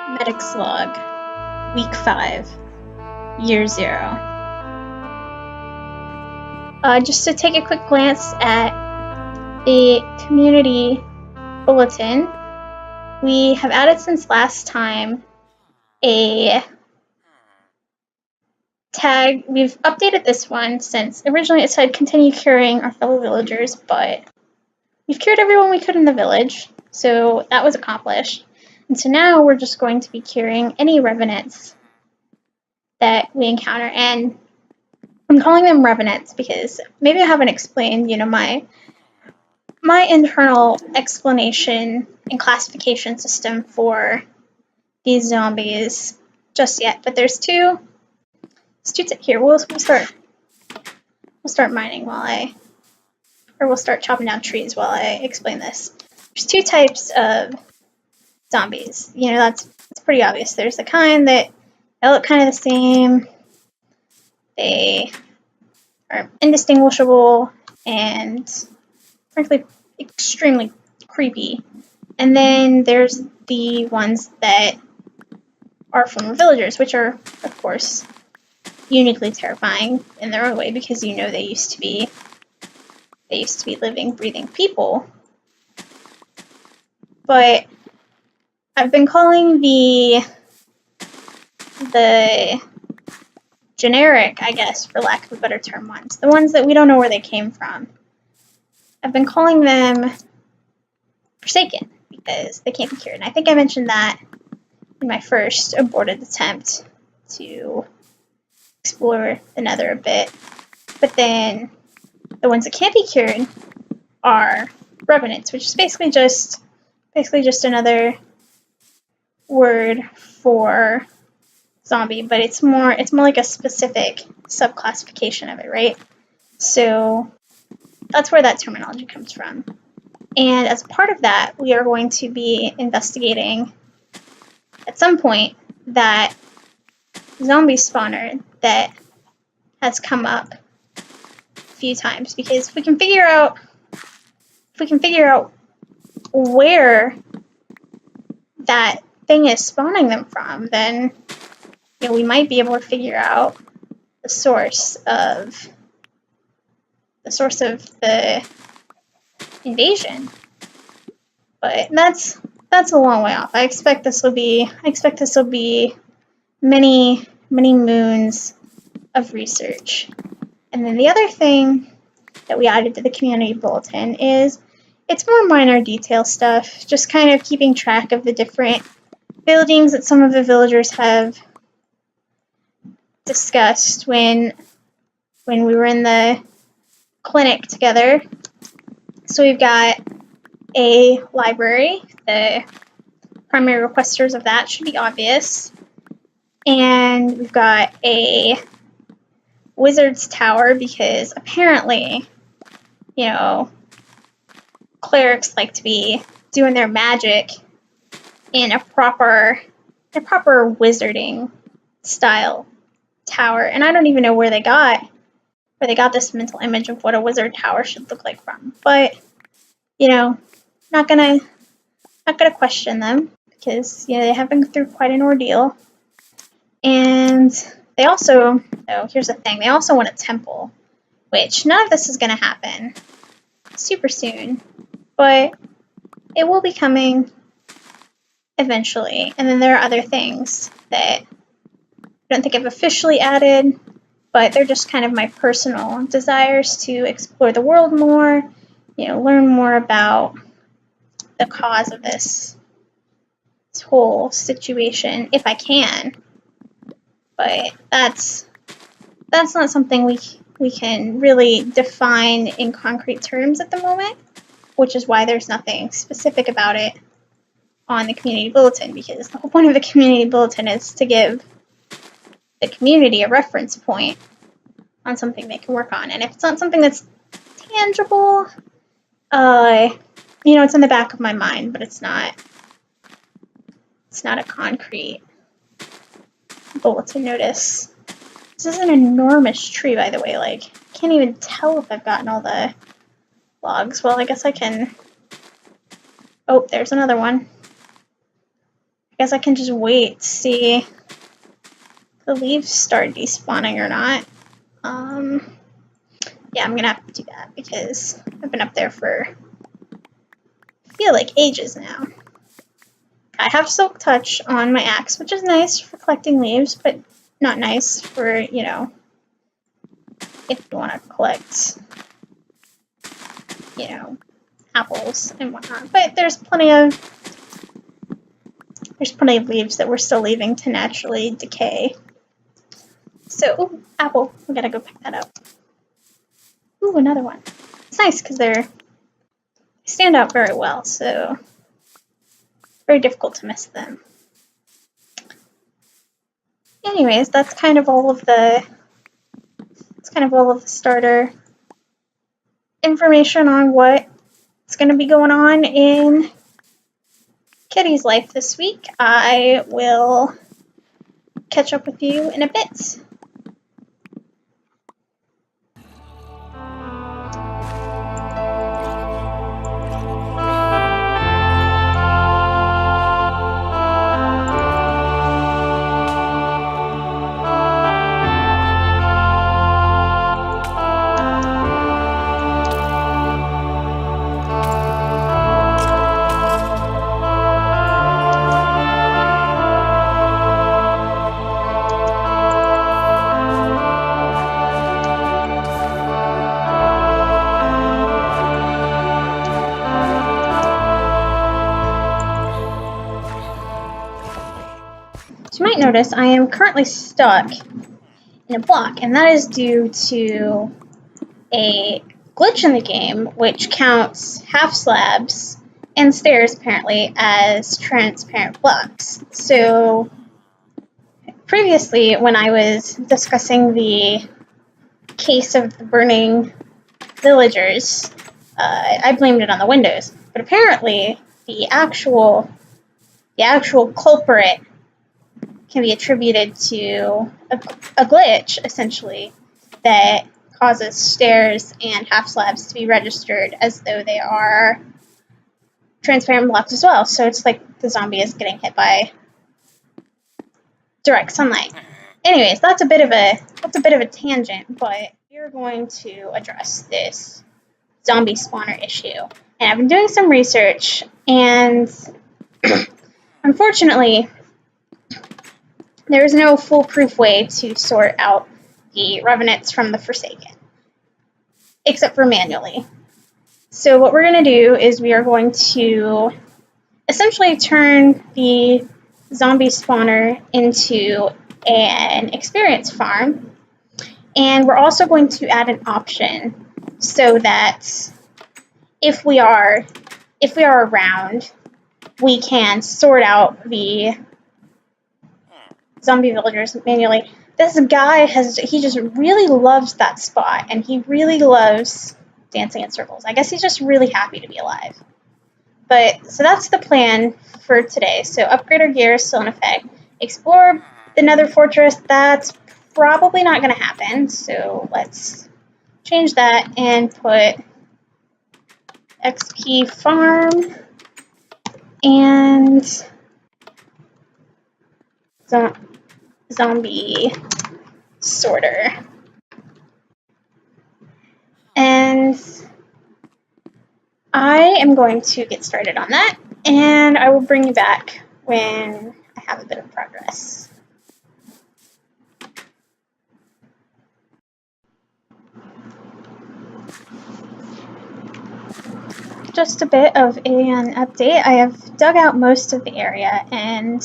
Medics Log, Week 5, Year 0. Just to take a quick glance at the community bulletin, we have added since last time a tag. We've updated this one since originally it said continue curing our fellow villagers, but we've cured everyone we could in the village, so that was accomplished. And so now we're just going to be curing any revenants that we encounter. And I'm calling them revenants because maybe I haven't explained, my internal explanation and classification system for these zombies just yet. But there's two here. We'll start mining we'll start chopping down trees while I explain this. There's two types of zombies. That's pretty obvious. There's the kind that they look kind of the same. They are indistinguishable and frankly extremely creepy. And then there's the ones that are former villagers, which are, of course, uniquely terrifying in their own way because they used to be living, breathing people. But I've been calling the generic, I guess, for lack of a better term, the ones that we don't know where they came from. I've been calling them Forsaken because they can't be cured. And I think I mentioned that in my first aborted attempt to explore the Nether a bit. But then the ones that can't be cured are revenants, which is basically just another word for zombie, but it's more like a specific subclassification of it, right? So that's where that terminology comes from. And as a part of that, we are going to be investigating at some point that zombie spawner that has come up a few times, because if we can figure out where that thing is spawning them from, then we might be able to figure out the source of the invasion. But that's a long way off. I expect this will be many moons of research. And then the other thing that we added to the community bulletin is it's more minor detail stuff, just kind of keeping track of the different buildings that some of the villagers have discussed when we were in the clinic together. So we've got a library. The primary requesters of that should be obvious. And we've got a wizard's tower because apparently, clerics like to be doing their magic in a proper wizarding style tower. And I don't even know where they got this mental image of what a wizard tower should look like from. But not gonna question them because they have been through quite an ordeal. And they also, here's the thing, they also want a temple, which none of this is gonna happen super soon, but it will be coming eventually. And then there are other things that I don't think I've officially added, but they're just kind of my personal desires to explore the world more, learn more about the cause of this whole situation if I can. But that's not something we can really define in concrete terms at the moment, which is why there's nothing specific about it on the community bulletin, because the whole point of the community bulletin is to give the community a reference point on something they can work on. And if it's not something that's tangible, it's in the back of my mind, but it's not a concrete bulletin notice. This is an enormous tree, by the way. I can't even tell if I've gotten all the logs. Well, I guess I can. Oh, there's another one. guess I can just wait to see if the leaves start despawning or not. Yeah, I'm gonna have to do that because I've been up there for, I feel like, ages now. I have Silk Touch on my axe, which is nice for collecting leaves, but not nice for, you know, if you want to collect, you know, apples and whatnot. But there's plenty of leaves that we're still leaving to naturally decay. So, ooh, apple. We gotta go pick that up. Ooh, another one. It's nice because they stand out very well, so very difficult to miss them. Anyways, that's kind of all of the starter information on what's going to be going on in Kedi's life this week. I will catch up with you in a bit. You might notice I am currently stuck in a block, and that is due to a glitch in the game which counts half slabs and stairs apparently as transparent blocks. So previously, when I was discussing the case of the burning villagers, I blamed it on the windows, but apparently the actual culprit can be attributed to a glitch, essentially, that causes stairs and half slabs to be registered as though they are transparent blocks as well. So it's like the zombie is getting hit by direct sunlight. Anyways, that's a bit of a tangent, but we're going to address this zombie spawner issue. And I've been doing some research, and unfortunately, there is no foolproof way to sort out the revenants from the Forsaken, except for manually. So what we're going to do is we are going to essentially turn the zombie spawner into an experience farm, and we're also going to add an option so that if we are around, we can sort out the zombie villagers manually. This guy he just really loves that spot, and he really loves dancing in circles. I guess he's just really happy to be alive. But so that's the plan for today. So upgrade our gear is still in effect. Explore the Nether Fortress. That's probably not going to happen. So let's change that and put XP farm and zombie sorter. And I am going to get started on that, and I will bring you back when I have a bit of progress. Just a bit of an update. I have dug out most of the area, and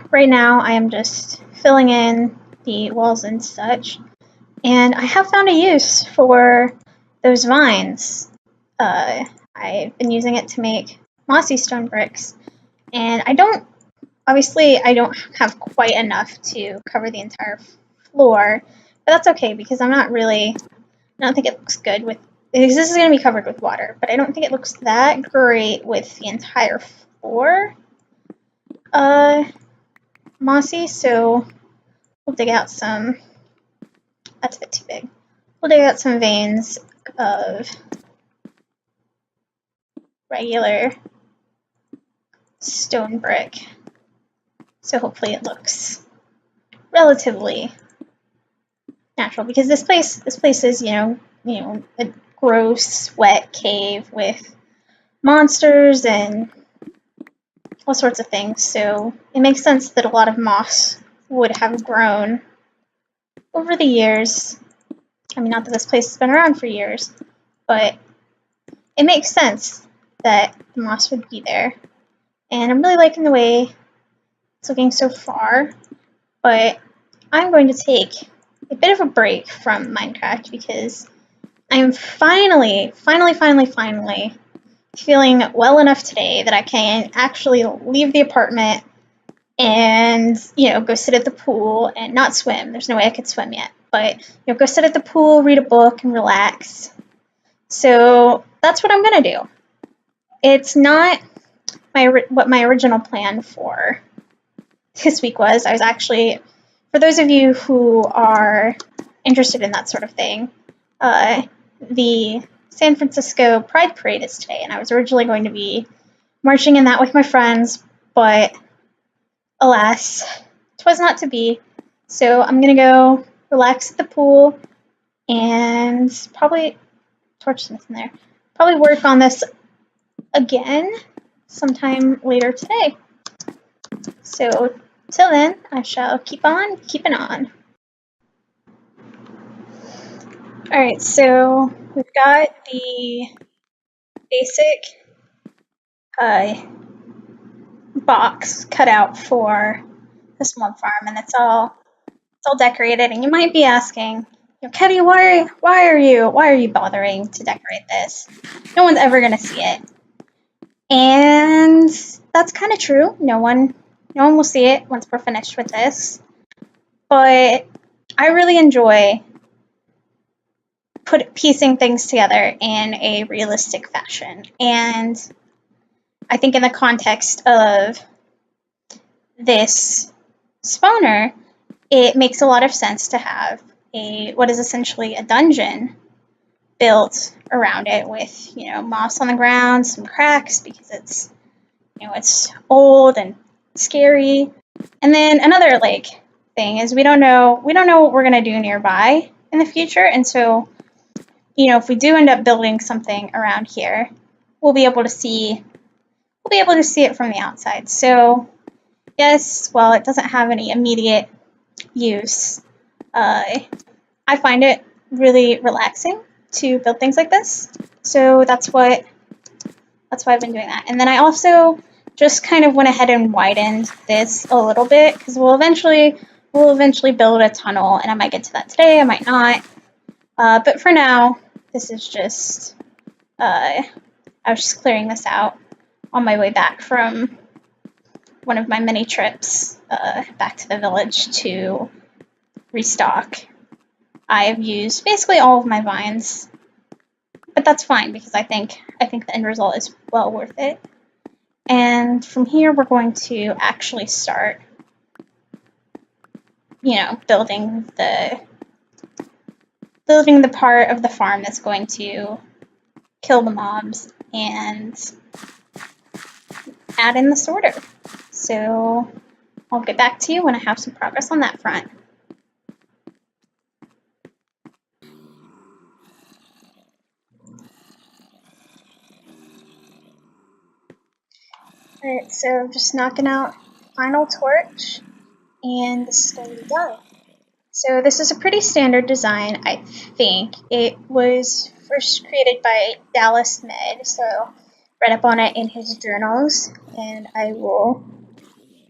right now I am just filling in the walls and such. And I have found a use for those vines. I've been using it to make mossy stone bricks, and I don't have quite enough to cover the entire floor, but that's okay because I don't think it looks good with, because this is going to be covered with water, but I don't think it looks that great with the entire floor mossy, so we'll dig out some, that's a bit too big. We'll dig out some veins of regular stone brick. So hopefully it looks relatively natural, because this place is, you know, a gross, wet cave with monsters and all sorts of things. So it makes sense that a lot of moss would have grown over the years. I mean, not that this place has been around for years, but it makes sense that the moss would be there. And I'm really liking the way it's looking so far, but I'm going to take a bit of a break from Minecraft because I'm finally feeling well enough today that I can actually leave the apartment and, you know, go sit at the pool and not swim. There's no way I could swim yet, but, you know, go sit at the pool, read a book, and relax. So that's what I'm gonna do. It's not what my original plan for this week was. I was actually, for those of you who are interested in that sort of thing, the San Francisco Pride Parade is today, and I was originally going to be marching in that with my friends, but alas, 'twas not to be. So I'm gonna go relax at the pool and probably torch this in there. Probably work on this again sometime later today. So till then, I shall keep on keeping on. Alright, so we've got the basic box cut out for the small farm, and it's all decorated. And you might be asking, Kedi, why are you bothering to decorate this? No one's ever gonna see it. And that's kind of true. No one will see it once we're finished with this. But I really enjoy piecing things together in a realistic fashion. And I think in the context of this spawner, it makes a lot of sense to have what is essentially a dungeon built around it with, moss on the ground, some cracks because it's old and scary. And then another thing is we don't know what we're going to do nearby in the future. And so, if we do end up building something around here, we'll be able to see it from the outside. So yes, while it doesn't have any immediate use, I find it really relaxing to build things like this. So that's why I've been doing that. And then I also just kind of went ahead and widened this a little bit because we'll eventually build a tunnel, and I might get to that today, I might not. But for now, this is just I was just clearing this out on my way back from one of my mini trips back to the village to restock. I have used basically all of my vines, but that's fine because I think the end result is well worth it. And from here, we're going to actually start, building the part of the farm that's going to kill the mobs and add in the sorter. So I'll get back to you when I have some progress on that front. Alright, so just knocking out final torch, and this is going to be done. So this is a pretty standard design, I think. It was first created by Dallasmed, so read up on it in his journals, and I will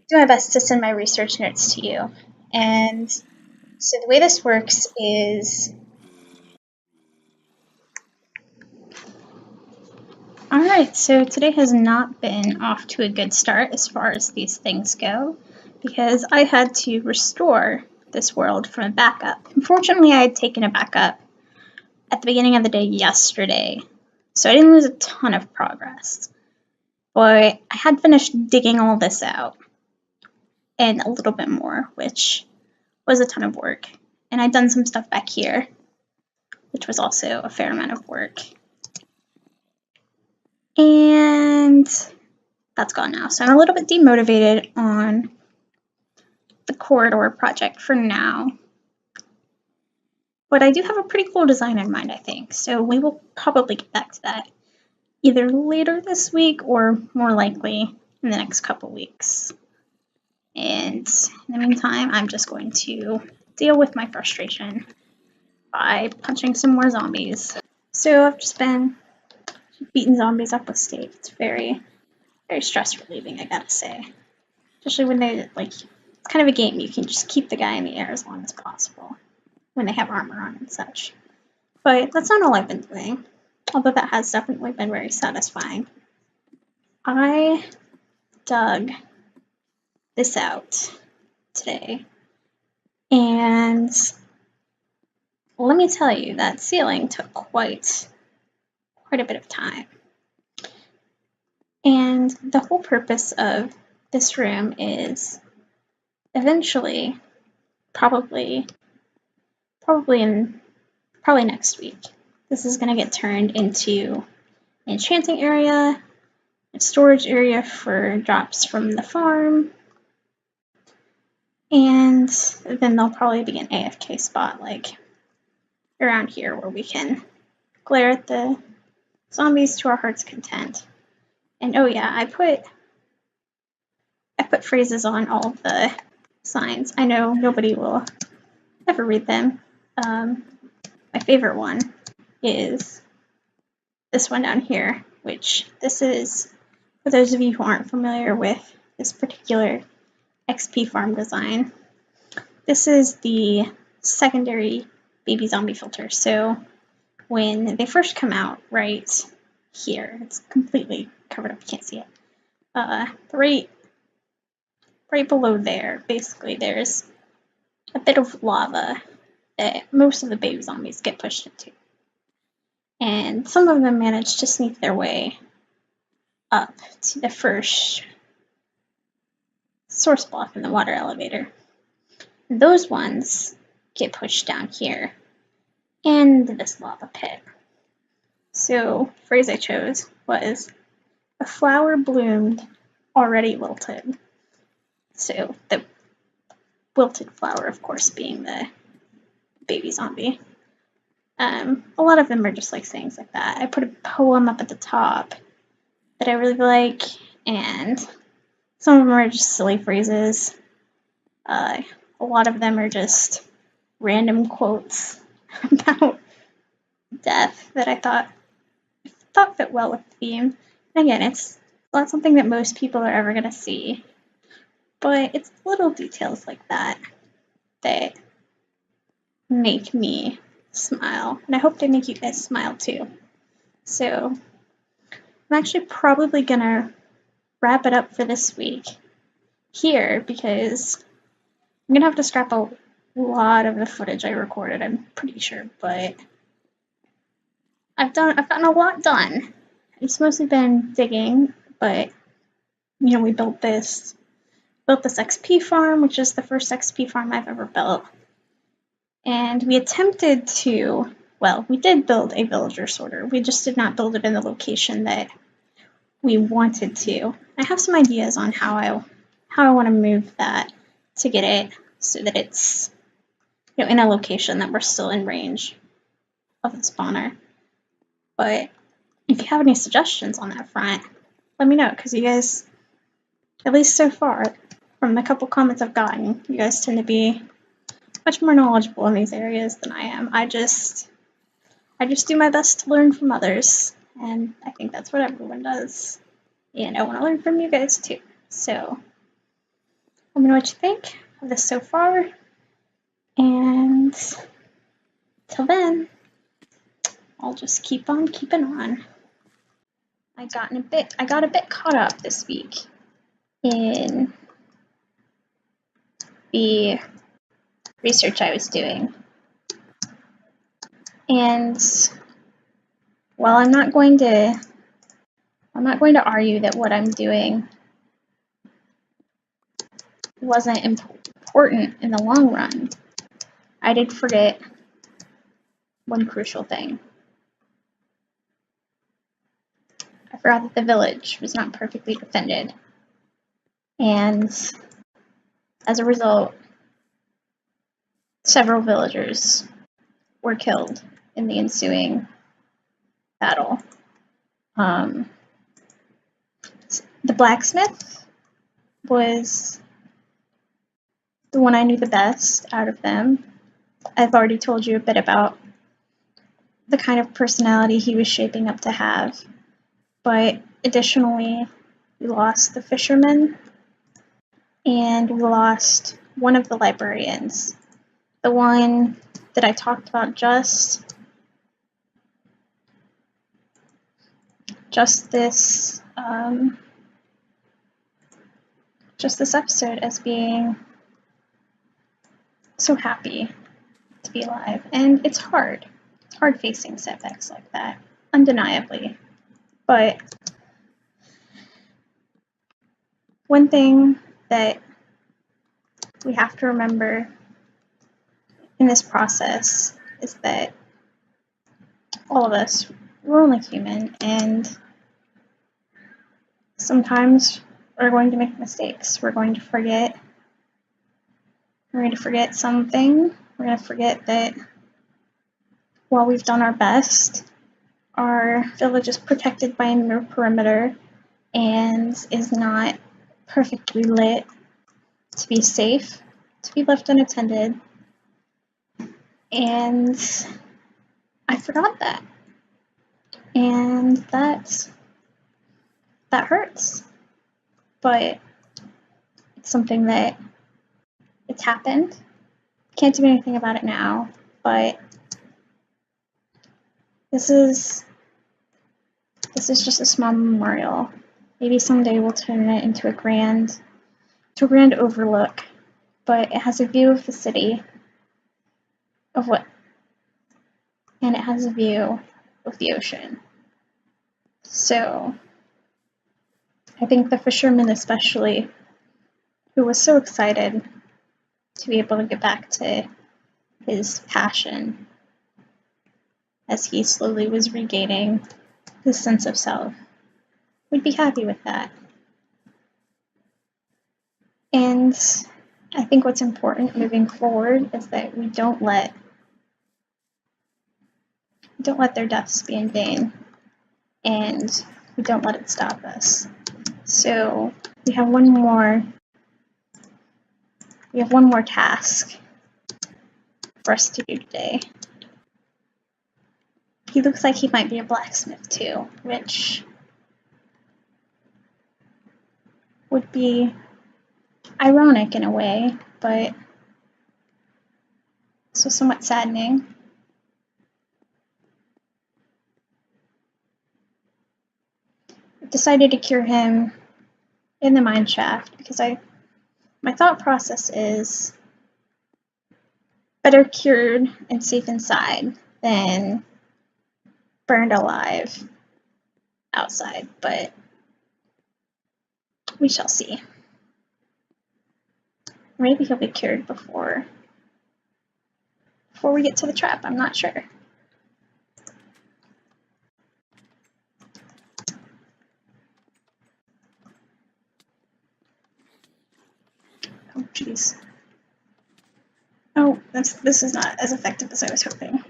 do my best to send my research notes to you. And so the way this works is... Alright, so today has not been off to a good start as far as these things go, because I had to restore this world from a backup. Unfortunately, I had taken a backup at the beginning of the day yesterday, so I didn't lose a ton of progress. But I had finished digging all this out, and a little bit more, which was a ton of work. And I'd done some stuff back here, which was also a fair amount of work. And that's gone now. So I'm a little bit demotivated on the corridor project for now. But I do have a pretty cool design in mind, I think, so we will probably get back to that either later this week or more likely in the next couple weeks. And in the meantime, I'm just going to deal with my frustration by punching some more zombies. So I've just been beating zombies up with steak. It's very, very stress relieving, I gotta say. Especially when they, like, it's kind of a game. You can just keep the guy in the air as long as possible when they have armor on and such. But that's not all I've been doing, although that has definitely been very satisfying. I dug this out today, and let me tell you, that ceiling took quite a bit of time. And the whole purpose of this room is eventually, probably next week, this is going to get turned into an enchanting area, a storage area for drops from the farm, and then there'll probably be an AFK spot like around here where we can glare at the zombies to our heart's content. And oh yeah, I put phrases on all of the signs. I know nobody will ever read them. My favorite one is this one down here, which this is, for those of you who aren't familiar with this particular XP farm design, this is the secondary baby zombie filter. So when they first come out, right here, it's completely covered up, you can't see it. Right below there, basically, there's a bit of lava that most of the baby zombies get pushed into. And some of them manage to sneak their way up to the first source block in the water elevator. Those ones get pushed down here into this lava pit. So the phrase I chose was, "A flower bloomed, already wilted." So the wilted flower, of course, being the baby zombie. A lot of them are just like sayings like that. I put a poem up at the top that I really like, and some of them are just silly phrases. A lot of them are just random quotes about death that I thought fit well with the theme. And again, it's not something that most people are ever going to see, but it's little details like that that make me smile, and I hope they make you guys smile too. So I'm actually probably gonna wrap it up for this week here, because I'm gonna have to scrap a lot of the footage I recorded, I'm pretty sure, but I've gotten a lot done. It's mostly been digging, but you know, we built this XP farm, which is the first XP farm I've ever built. And we attempted to, well, we did build a villager sorter. We just did not build it in the location that we wanted to. I have some ideas on how I want to move that to get it so that it's, you know, in a location that we're still in range of the spawner. But if you have any suggestions on that front, let me know, because you guys, at least so far, from the couple comments I've gotten, you guys tend to be much more knowledgeable in these areas than I am. I just do my best to learn from others, and I think that's what everyone does. And I want to learn from you guys too. So let me know what you think of this so far. And till then, I'll just keep on keeping on. I got a bit caught up this week in the research I was doing. And while I'm not going to argue that what I'm doing wasn't important in the long run, I did forget one crucial thing. I forgot that the village was not perfectly defended. And as a result, several villagers were killed in the ensuing battle. The blacksmith was the one I knew the best out of them. I've already told you a bit about the kind of personality he was shaping up to have, but additionally, we lost the fisherman, and we lost one of the librarians, the one that I talked about just this episode as being so happy to be alive. And it's hard. It's hard facing setbacks like that, undeniably. But one thing that we have to remember in this process is that all of us, we're only human, and sometimes we're going to make mistakes. We're going to forget. We're going to forget something. We're going to forget that while we've done our best, our village is protected by a perimeter and is not perfectly lit to be safe, to be left unattended. And I forgot that. And that hurts. But it's something that it's happened. Can't do anything about it now, but this is just a small memorial. Maybe someday we'll turn it into a grand overlook, but it has a view of the city, and it has a view of the ocean. So I think the fisherman especially, who was so excited to be able to get back to his passion as he slowly was regaining his sense of self, would be happy with that. And I think what's important moving forward is that we don't let their deaths be in vain, and we don't let it stop us. So we have one more task for us to do today. He looks like he might be a blacksmith too, which would be ironic in a way, but also somewhat saddening. I decided to cure him in the mine shaft because my thought process is better cured and safe inside than burned alive outside, but we shall see. Maybe he'll be cured before we get to the trap, I'm not sure. Oh, jeez. Oh, this is not as effective as I was hoping.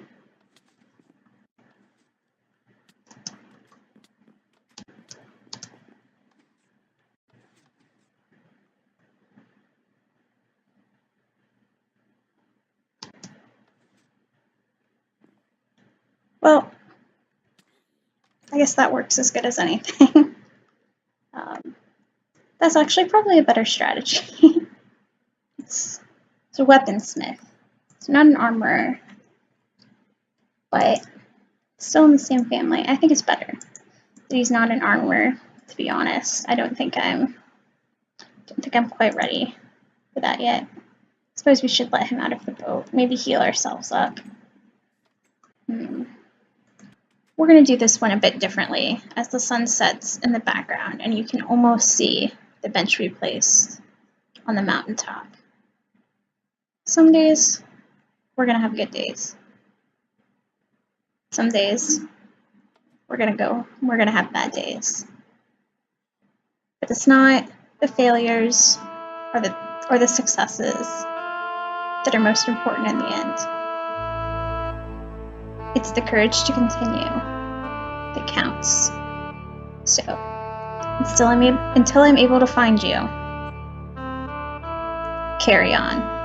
Well, I guess that works as good as anything. That's actually probably a better strategy. It's a weaponsmith. It's not an armorer, but still in the same family. I think it's better that he's not an armorer, to be honest. I don't think I'm quite ready for that yet. I suppose we should let him out of the boat. Maybe heal ourselves up. We're going to do this one a bit differently as the sun sets in the background and you can almost see the bench we placed on the mountaintop. Some days we're going to have good days. Some days we're going to have bad days. But it's not the failures or the successes that are most important in the end. It's the courage to continue that counts. So, until I'm able to find you, carry on.